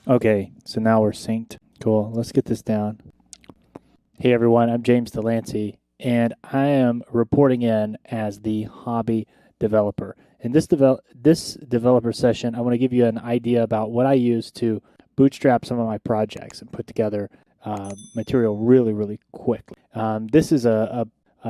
Okay, so now we're synced. Cool. Let's get this down. Hey everyone, I'm James Delancey, and I am reporting in as the hobby developer. In this developer session, I want to give you an idea about what I use to bootstrap some of my projects and put together material really quickly. This is a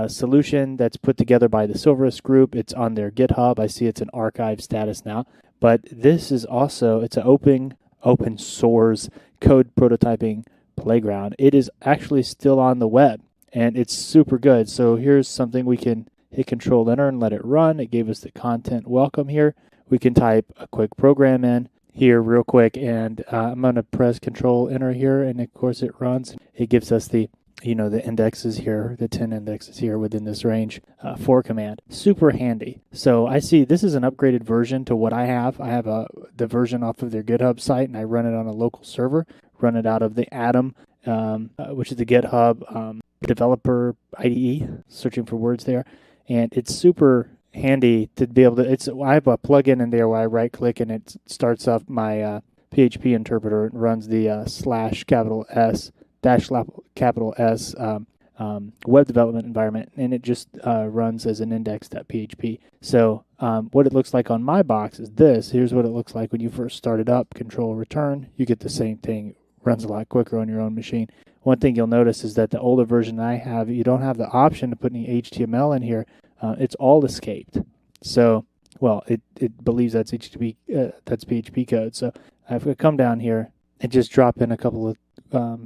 solution that's put together by the Silverus group. It's on their GitHub. I see it's an archive status now, but this is also it's an open source code prototyping playground. It is actually still on the web and it's super good. So here's something we can hit Control Enter and let it run. It gave us the content welcome here. We can type a quick program in here real quick, and I'm going to press Control Enter here, and of course it runs. It gives us the indexes here, the 10 indexes here within this range for command. Super handy. So I see this is an upgraded version to what I have. I have the version off of their GitHub site, and I run it on a local server, run it out of the Atom, which is the GitHub developer IDE, searching for words there. And it's super handy to be able to, I have a plugin in there where I right click and it starts up my PHP interpreter. It runs the slash capital S dash capital S web development environment, and it just runs as an index.php. So what it looks like on my box is this. Here's what it looks like when you first start it up. Control return. You get the same thing. It runs a lot quicker on your own machine. One thing you'll notice is that the older version I have, you don't have the option to put any HTML in here. It's all escaped. So, well, it believes that's that's PHP code. So I've got to come down here and just drop in a couple of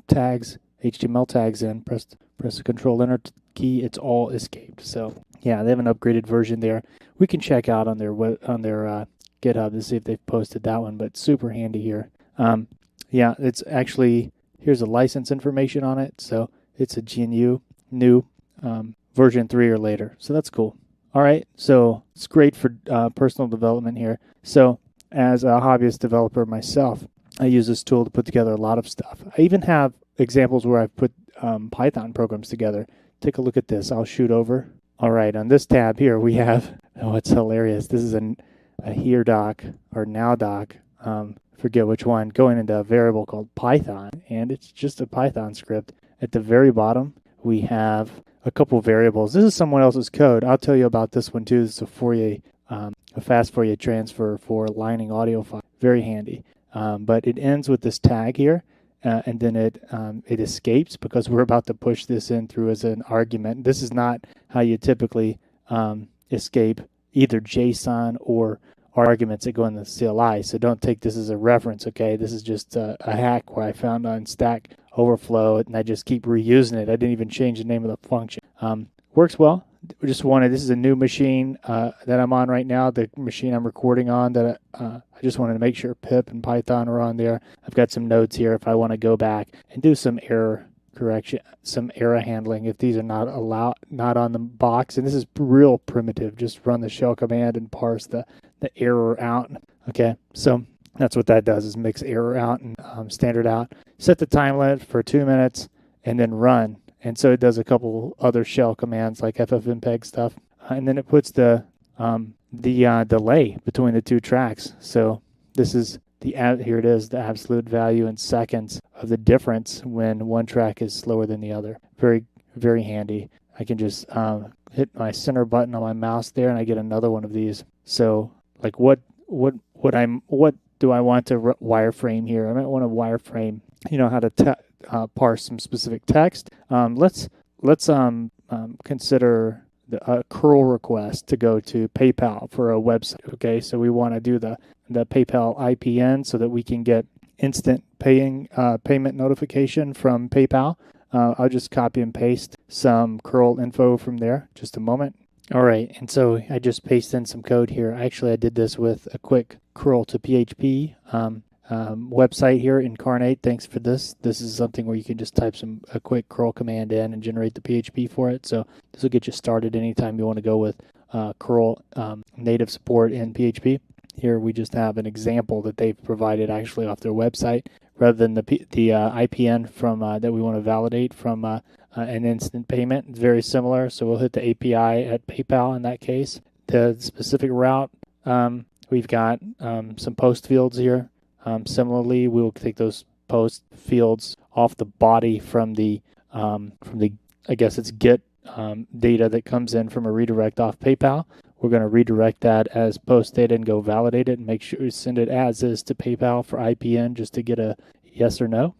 tags, HTML tags in, press the Control Enter key. It's all escaped. So yeah, they have an upgraded version there. We can check out on their GitHub to see if they've posted that one, but super handy here. Yeah, it's actually, here's the license information on it. So it's a GNU new version 3 or later. So that's cool. All right, so it's great for personal development here. So as a hobbyist developer myself, I use this tool to put together a lot of stuff. I even have examples where I've put Python programs together. Take a look at this. I'll shoot over. All right, on this tab here, we have, oh, it's hilarious. This is a here doc or now doc. Forget which one, going into a variable called Python, and it's just a Python script. At the very bottom, we have a couple variables. This is someone else's code. I'll tell you about this one too. This is a Fourier, a fast Fourier transfer for lining audio file. Very handy. But it ends with this tag here, and then it escapes because we're about to push this in through as an argument. This is not how you typically escape either JSON or arguments that go in the CLI. So don't take this as a reference, okay? This is just a hack where I found on Stack Overflow, and I just keep reusing it. I didn't even change the name of the function. Works well. This is a new machine that I'm on right now, the machine I'm recording on, that I just wanted to make sure pip and Python are on there. I've got some notes here if I want to go back and do some error correction, some error handling if these are not on the box. And this is real primitive. Just run the shell command and parse the error out. Okay, so that's what that does, is mix error out and standard out. Set the time limit for 2 minutes and then run. And so it does a couple other shell commands like ffmpeg stuff. And then it puts the delay between the two tracks. So this is here it is, the absolute value in seconds of the difference when one track is slower than the other. Very, very handy. I can just hit my center button on my mouse there and I get another one of these. So like what do I want to wireframe here? I might want to wireframe, how to parse some specific text. Let's consider a curl request to go to PayPal for a website. Okay, so we want to do the PayPal IPN so that we can get instant payment notification from PayPal. I'll just copy and paste some curl info from there. Just a moment. All right, and so I just pasted in some code here. Actually, I did this with a quick curl to PHP website here, Incarnate. Thanks for this. This is something where you can just type a quick curl command in and generate the PHP for it. So this will get you started anytime you want to go with curl native support in PHP. Here we just have an example that they've provided actually off their website, rather than the IPN from that we want to validate from an instant payment. It's very similar, so we'll hit the API at PayPal in that case. The specific route, we've got some post fields here. Similarly, we will take those post fields off the body from the I guess it's get data that comes in from a redirect off PayPal. We're going to redirect that as post data and go validate it and make sure we send it as is to PayPal for IPN just to get a yes or no.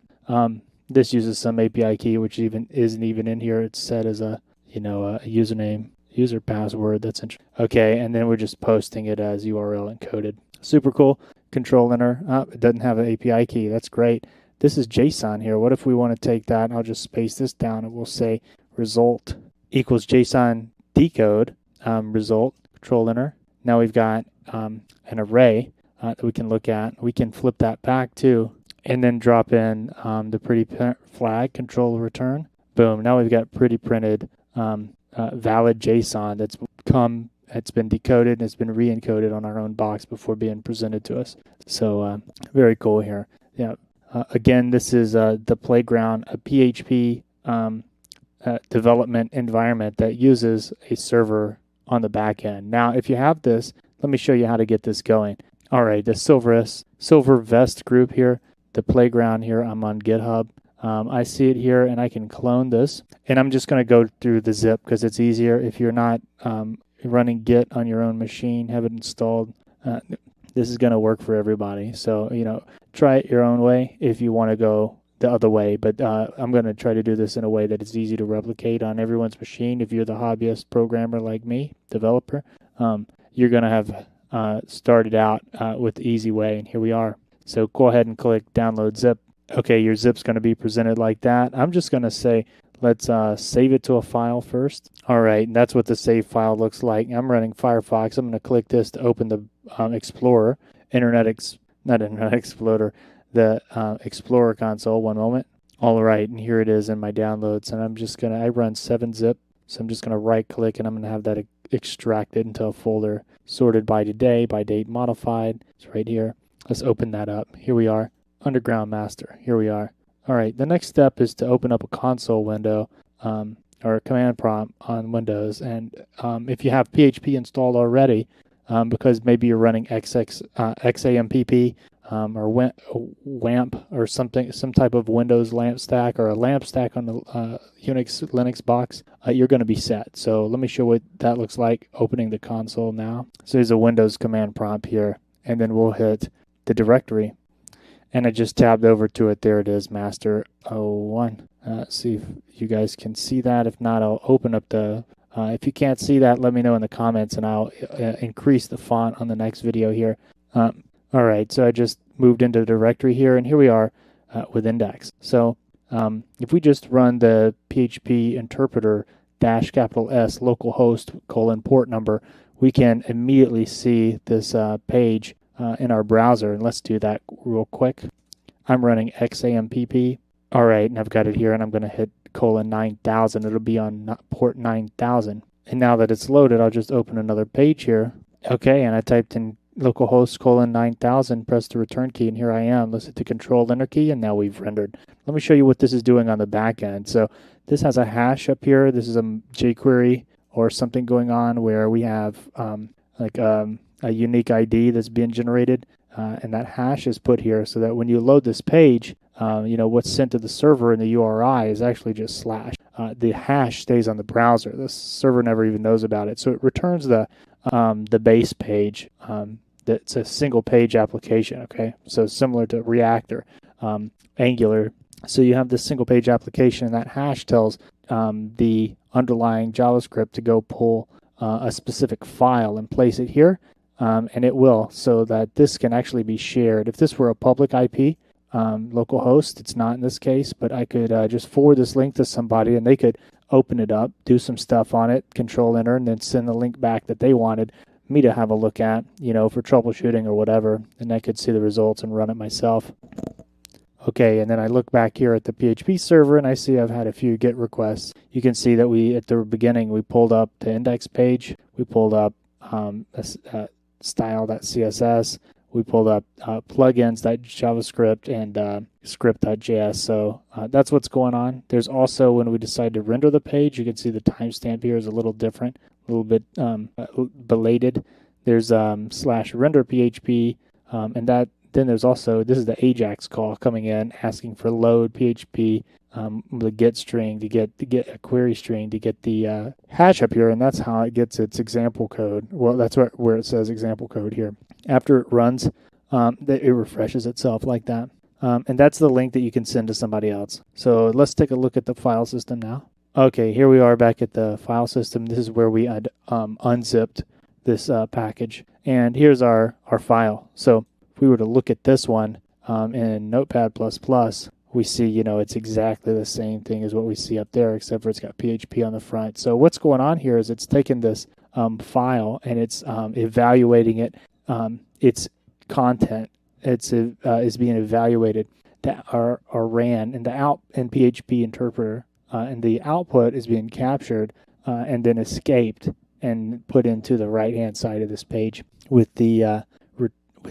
This uses some API key, which isn't even in here. It's set as a a username, user password. That's interesting. Okay, and then we're just posting it as URL encoded. Super cool. Control enter. It doesn't have an API key. That's great. This is JSON here. What if we want to take that? I'll just space this down and we'll say result equals JSON decode result. Control enter. Now we've got an array that we can look at. We can flip that back too, and then drop in the pretty flag. Control return. Boom. Now we've got pretty printed valid JSON that's been decoded and it's been re-encoded on our own box before being presented to us. So very cool here. Yeah. Again, this is the Playground, a PHP development environment that uses a server on the back end. Now, if you have this, let me show you how to get this going. All right, the Silver Vest group here, the Playground here, I'm on GitHub. I see it here, and I can clone this. And I'm just going to go through the zip because it's easier. If you're not running Git on your own machine, have it installed, this is going to work for everybody. So, try it your own way if you want to go the other way. But I'm going to try to do this in a way that it's easy to replicate on everyone's machine. If you're the hobbyist programmer like me, developer, you're going to have started out with the easy way. And here we are. So go ahead and click download zip. Okay, your zip's going to be presented like that. I'm just going to say, let's save it to a file first. All right, and that's what the save file looks like. I'm running Firefox. I'm going to click this to open the Explorer, not Internet Explorer, the Explorer console. One moment. All right, and here it is in my downloads. And I run 7-zip, so I'm just going to right click and I'm going to have that extracted into a folder sorted by today, by date modified. It's right here. Let's open that up. Here we are. Underground master. Here we are. All right, the next step is to open up a console window or a command prompt on Windows. And if you have PHP installed already, because maybe you're running XAMPP or WAMP or something, some type of Windows LAMP stack or a LAMP stack on the Unix Linux box, you're going to be set. So let me show what that looks like opening the console now. So there's a Windows command prompt here, and then we'll hit the directory. And I just tabbed over to it. There it is, master 01. See if you guys can see that. If not, I'll open up the... if you can't see that, let me know in the comments, and I'll increase the font on the next video here. All right, so I just moved into the directory here, and here we are with index. So if we just run the PHP interpreter -S localhost : port number, we can immediately see this page in our browser, and let's do that real quick. I'm running XAMPP. All right, and I've got it here, and I'm going to hit :9000. It'll be on port 9000. And now that it's loaded, I'll just open another page here. Okay, and I typed in localhost : 9000, press the return key, and here I am. Let's hit the control enter key, and now we've rendered. Let me show you what this is doing on the back end. So this has a hash up here. This is a jQuery or something going on where we have a unique ID that's being generated, and that hash is put here so that when you load this page, what's sent to the server in the URI is actually just slash. The hash stays on the browser. The server never even knows about it. So it returns the base page. That's a single page application, okay? So similar to React or Angular. So you have this single page application, and that hash tells the underlying JavaScript to go pull a specific file and place it here. And it will, so that this can actually be shared. If this were a public IP, localhost, it's not in this case, but I could just forward this link to somebody and they could open it up, do some stuff on it, control enter, and then send the link back that they wanted me to have a look at, for troubleshooting or whatever, and I could see the results and run it myself. Okay, and then I look back here at the PHP server and I see I've had a few GET requests. You can see that at the beginning, we pulled up the index page, we pulled up style.css, we pulled up plugins.javascript and script.js. So that's what's going on. There's also, when we decide to render the page, you can see the timestamp here is a little different, a little bit belated. There's /render PHP, and then there's also, this is the AJAX call coming in asking for load PHP, the get string to get a query string to get the hash up here, and that's how it gets its example code. Well, that's where it says example code here. After it runs, it refreshes itself like that. And that's the link that you can send to somebody else. So let's take a look at the file system now. Okay, here we are back at the file system. This is where we had unzipped this package. And here's our file. So if we were to look at this one in Notepad++, we see, it's exactly the same thing as what we see up there, except for it's got PHP on the front. So what's going on here is it's taken this file and it's evaluating it, its content. It's is being evaluated that are ran in the PHP interpreter, and the output is being captured and then escaped and put into the right hand side of this page with the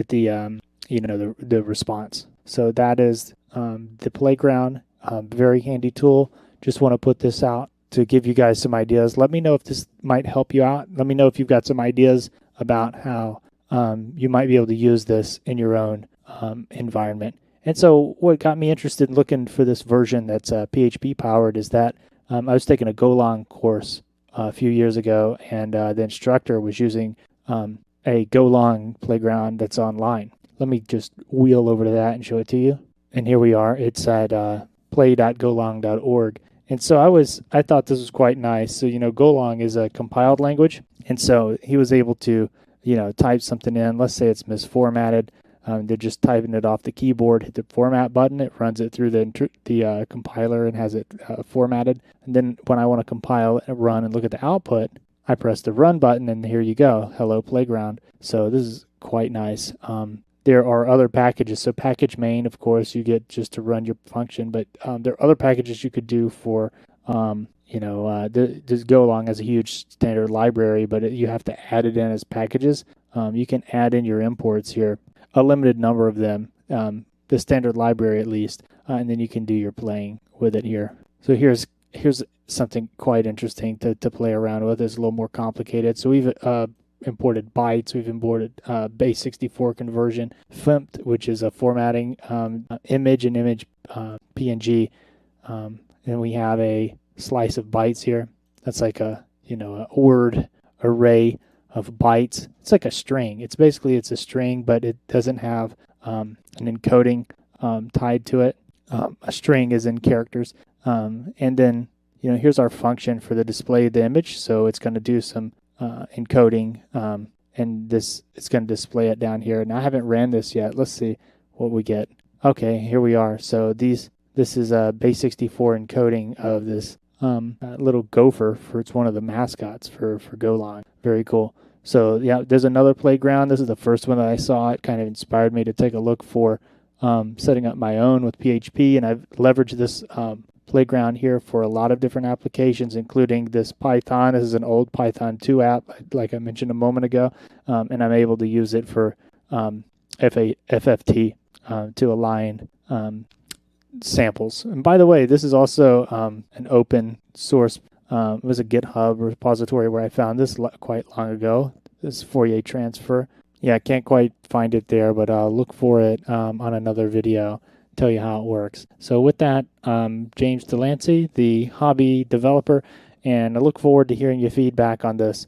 the response. So that is the Playground, very handy tool. Just want to put this out to give you guys some ideas. Let me know if this might help you out. Let me know if you've got some ideas about how you might be able to use this in your own environment. And so what got me interested in looking for this version that's PHP powered is that I was taking a Golang course a few years ago, and the instructor was using a Golang playground that's online. Let me just wheel over to that and show it to you. And here we are. It's at play.golang.org. And so I thought this was quite nice. So, Golang is a compiled language. And so he was able to, type something in. Let's say it's misformatted. They're just typing it off the keyboard, hit the format button. It runs it through the compiler and has it formatted. And then when I want to compile and run and look at the output, I press the run button and here you go. Hello Playground. So this is quite nice. There are other packages. So package main, of course, you get just to run your function. But there are other packages you could do for, this Golang has a huge standard library, but you have to add it in as packages. You can add in your imports here, a limited number of them, the standard library at least, and then you can do your playing with it here. So here's something quite interesting to play around with. It's a little more complicated. So we've imported bytes, we've imported base 64 conversion, FIMP, which is a formatting image and image PNG, and we have a slice of bytes here. That's like a word array of bytes. It's like a string. It's a string, but it doesn't have an encoding tied to it. A string is in characters, and then here's our function for the display of the image. So it's going to do some encoding, and it's going to display it down here. Now I haven't ran this yet. Let's see what we get. Okay, here we are. So this is a base 64 encoding of this little gopher. It's one of the mascots for Golang. Very cool. So yeah, there's another playground. This is the first one that I saw. It kind of inspired me to take a look for setting up my own with PHP, and I've leveraged this playground here for a lot of different applications, including this Python. This is an old Python 2 app, like I mentioned a moment ago, and I'm able to use it for FFT to align samples. And by the way, this is also an open source. It was a GitHub repository where I found this quite long ago. This Fourier transfer. Yeah, I can't quite find it there, but I'll look for it on another video, tell you how it works. So with that, James Delancey, the hobby developer, and I look forward to hearing your feedback on this.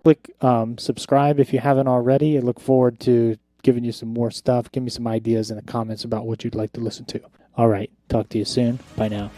Click subscribe if you haven't already. I look forward to giving you some more stuff. Give me some ideas in the comments about what you'd like to listen to. All right, talk to you soon. Bye now.